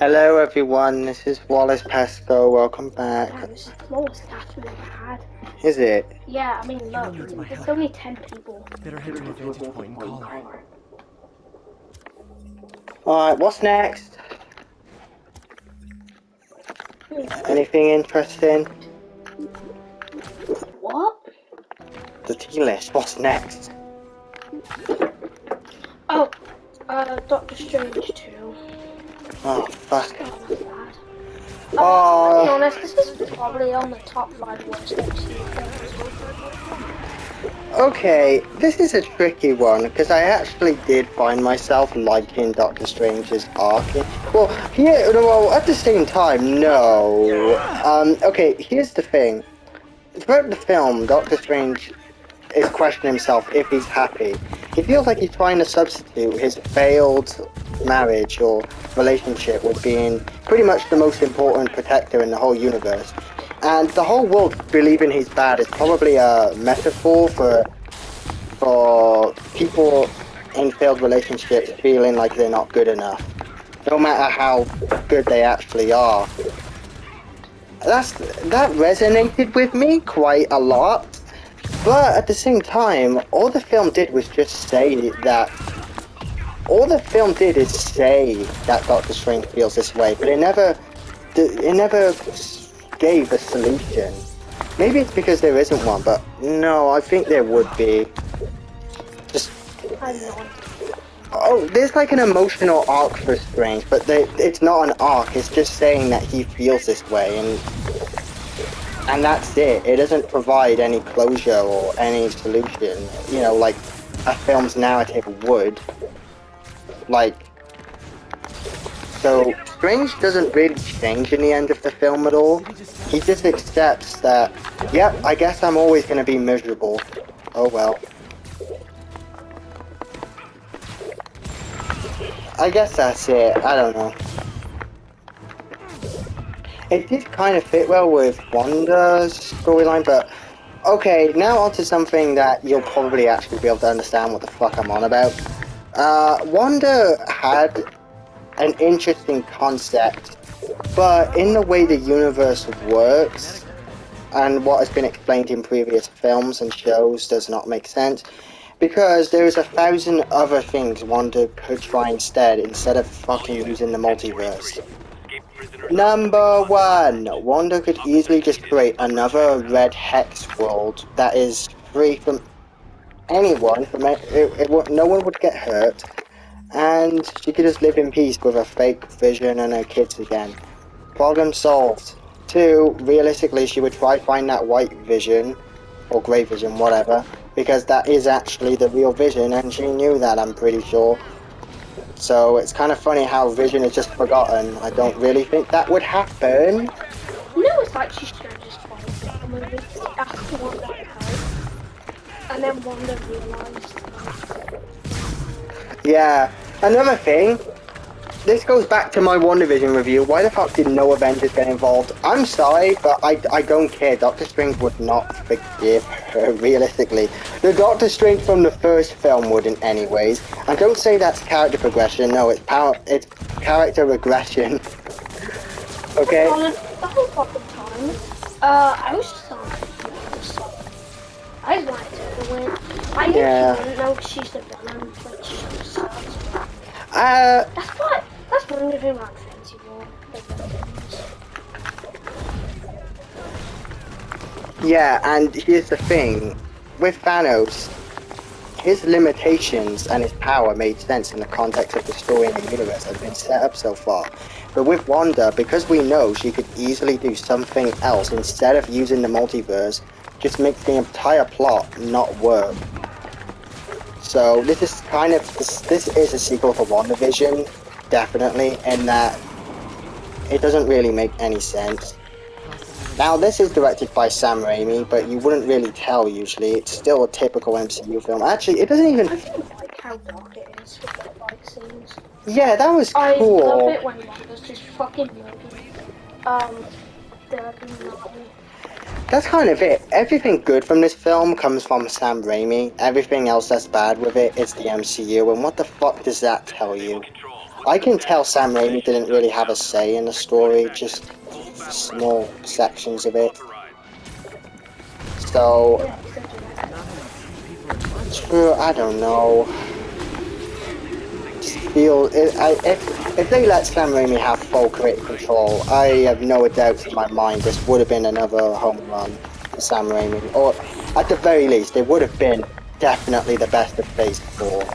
Hello everyone, this is Wallace Pesco, welcome back. Damn, this is the lowest stats we've ever had. Is it? Yeah, I mean, look, it's only 10 people. Better head to a vantage point and call her. Alright, what's next? Anything interesting? What? The T-list, what's next? Oh, Doctor Strange 2. Oh, fuck. Oh, not bad. To be Oh, honest, this is probably on the top 5 worst MCU films. okay, this is a tricky one, because I actually did find myself liking Doctor Strange's arc. Well, at the same time, no. Okay, here's the thing. Throughout the film, Doctor Strange is questioning himself if he's happy. He feels like he's trying to substitute his failed marriage or relationship with being pretty much the most important protector in the whole universe. And the whole world believing he's bad is probably a metaphor for people in failed relationships feeling like they're not good enough, no matter how good they actually are. That resonated with me quite a lot. But at the same time, all the film did was just say that. All the film did is say that Doctor Strange feels this way, but it never gave a solution. Maybe it's because there isn't one, but no, I think there would be. Just there's like an emotional arc for Strange, but it's not an arc. It's just saying that he feels this way, and that's it. It doesn't provide any closure or any solution, you know, like a film's narrative would. So Strange doesn't really change in the end of the film at all. He just accepts that, yep, I guess I'm always going to be miserable. Oh well. I guess that's it. I don't know. It did kind of fit well with Wanda's storyline, but okay, now onto something that you'll probably actually be able to understand what the fuck I'm on about. Wanda had an interesting concept, but in the way the universe works, and what has been explained in previous films and shows does not make sense, because there's 1,000 other things Wanda could try instead of fucking using the multiverse. Number 1, Wanda could easily just create another red hex world that is free from anyone, no one would get hurt, and she could just live in peace with her fake Vision and her kids again. Problem solved. 2, realistically she would try to find that white Vision, or grey Vision, whatever, because that is actually the real Vision, and she knew that, I'm pretty sure. So it's kind of funny how Vision is just forgotten. I don't really think that would happen. You know, it's like she should have just followed the movie. Asked Wanda for help. And then Wanda realised. Yeah, another thing, this goes back to my WandaVision review. Why the fuck did no Avengers get involved? I'm sorry, but I don't care. Doctor Strange would not forgive her, realistically. The Doctor Strange from the first film wouldn't anyways. And don't say that's character progression. No, it's character regression. Okay? The whole fucking time, I was just on I just wanted to win. I knew she wouldn't know because she's the villain, but she sucks. That's one of my fancy war. Yeah, and here's the thing. With Thanos, his limitations and his power made sense in the context of the story and the universe that has been set up so far. But with Wanda, because we know she could easily do something else instead of using the multiverse, just makes the entire plot not work. So this is this is a sequel to WandaVision, definitely, in that it doesn't really make any sense. Now this is directed by Sam Raimi, but you wouldn't really tell usually. It's still a typical MCU film. Actually, it doesn't even. I do like how dark it is with the fight scenes. Yeah, that was cool. I love it when Wanda's just fucking murdering That's kind of it. Everything good from this film comes from Sam Raimi. Everything else that's bad with it is the MCU, and what the fuck does that tell you? I can tell Sam Raimi didn't really have a say in the story, just small sections of it. So, Yeah, exactly. true, I don't know. Just feel if they let Sam Raimi have full creative control, I have no doubts in my mind this would have been another home run for Sam Raimi, or at the very least, it would have been definitely the best of Phase 4.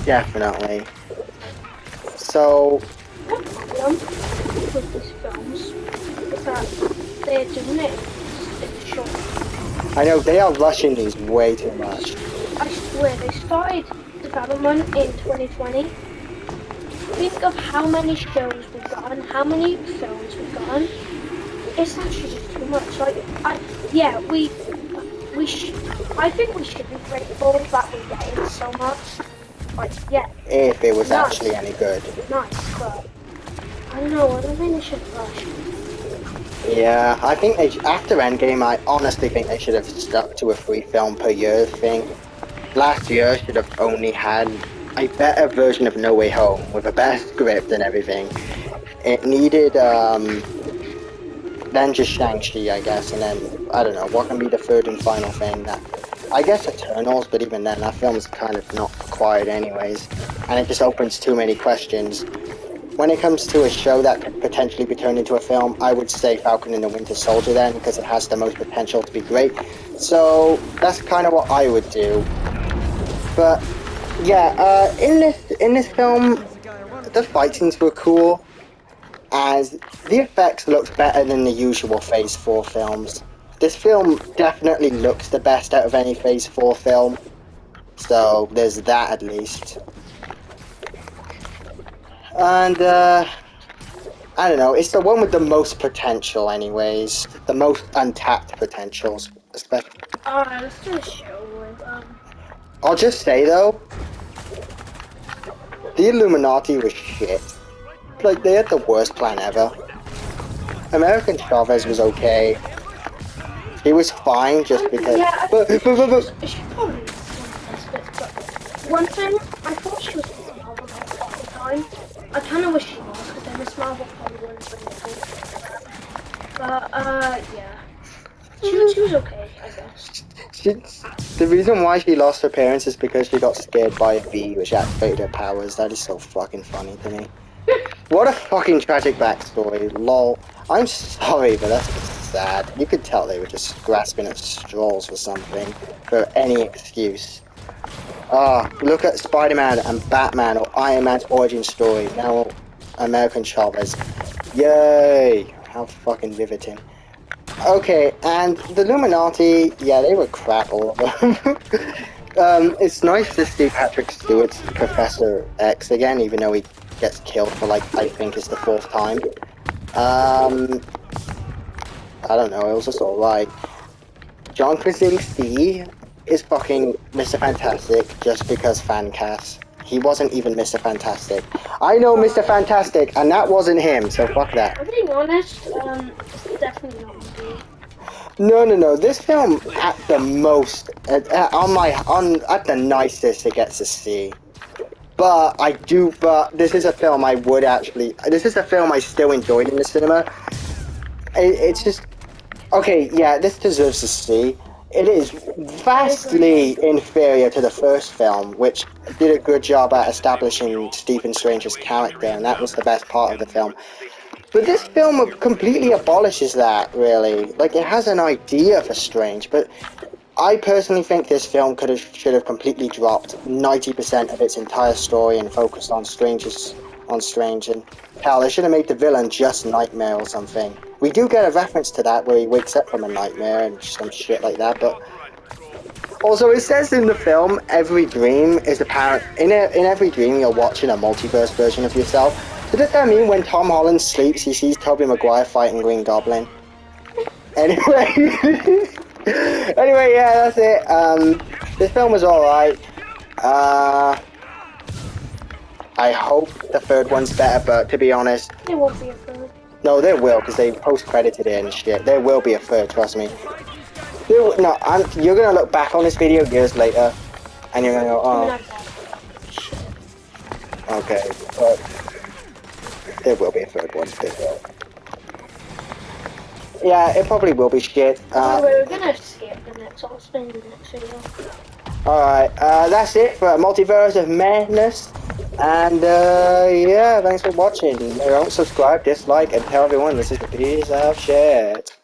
Definitely. So, The problem with these films is that they're doing it in short. I know they are rushing these way too much. I swear, they started development in 2020. Think of how many shows we've gotten, how many films we've gotten. It's actually just too much. Like, I think we should be grateful that we're getting so much. Like, yeah, If it was nice, actually any good. nice, but I don't know. I don't think they should rush. Yeah, I think they after Endgame, I honestly think they should have stuck to a 3 film per year thing. Last year should have only had a better version of No Way Home with a better script and everything. It needed then just Shang-Chi, I guess, and then I don't know what can be the third and final thing. That I guess Eternals, but even then, that film's kind of not required anyways, and it just opens too many questions. When it comes to a show that could potentially be turned into a film, I would say Falcon and the Winter Soldier then, because it has the most potential to be great. So that's kind of what I would do. But yeah, in this film, the fight scenes were cool, as the effects looked better than the usual Phase 4 films. This film definitely looks the best out of any Phase 4 film, so there's that at least. And I don't know, it's the one with the most potential anyways, the most untapped potentials, especially. Let's do a show with I'll just say though, the Illuminati was shit. Like, they had the worst plan ever. American Chavez was okay. He was fine just because. yeah, I think she probably was one of the best bits, but one thing, I thought she was Miss Marvel all the time. I kind of wish she was, because then Miss Marvel probably wouldn't have been cool. But, yeah. She was okay, I guess. The reason why she lost her parents is because she got scared by a bee which activated her powers. That is so fucking funny to me. What a fucking tragic backstory, lol. I'm sorry, but that's just sad. You could tell they were just grasping at straws for something, for any excuse. Look at Spider-Man and Batman or Iron Man's origin story. Now American Chavez. Yay! How fucking riveting. Okay, and the Illuminati, yeah, they were crap, all of them. It's nice to see Patrick Stewart's Professor X again, even though he gets killed for, like, I think it's the 4th time. I don't know, it was just alright. John Krasinski is fucking Mr. Fantastic just because fan cast. He wasn't even Mr. Fantastic. I know Mr. Fantastic, and that wasn't him, so fuck that. I'm being honest, it's definitely not me. No. This film, at the most, at the nicest, it gets a C. But this is a film this is a film I still enjoyed in the cinema. It's just, okay, yeah, this deserves a C. It is vastly inferior to the first film, which did a good job at establishing Stephen Strange's character, and that was the best part of the film. But this film completely abolishes that, really. Like, it has an idea for Strange, but I personally think this film should have completely dropped 90% of its entire story and focused on Strange, and hell, they should have made the villain just Nightmare or something. We do get a reference to that where he wakes up from a nightmare and some shit like that, but also it says in the film every dream is apparent. In every dream you're watching a multiverse version of yourself. So does that mean when Tom Holland sleeps he sees Tobey Maguire fighting Green Goblin? Anyway. Anyway, yeah, that's it. This film was alright. I hope the third one's better, but to be honest... There won't be a third. No, there will, because they post-credited it and shit. There will be a third, trust me. You're gonna look back on this video years later, and you're gonna go, oh... Okay, but there will be a third one. There will. Yeah, it probably will be shit. By the way, we're gonna skip the next. I'll explain in the next video. Alright, that's it for Multiverse of Mehness. And yeah, thanks for watching. Don't subscribe, dislike, and tell everyone this is a piece of shit.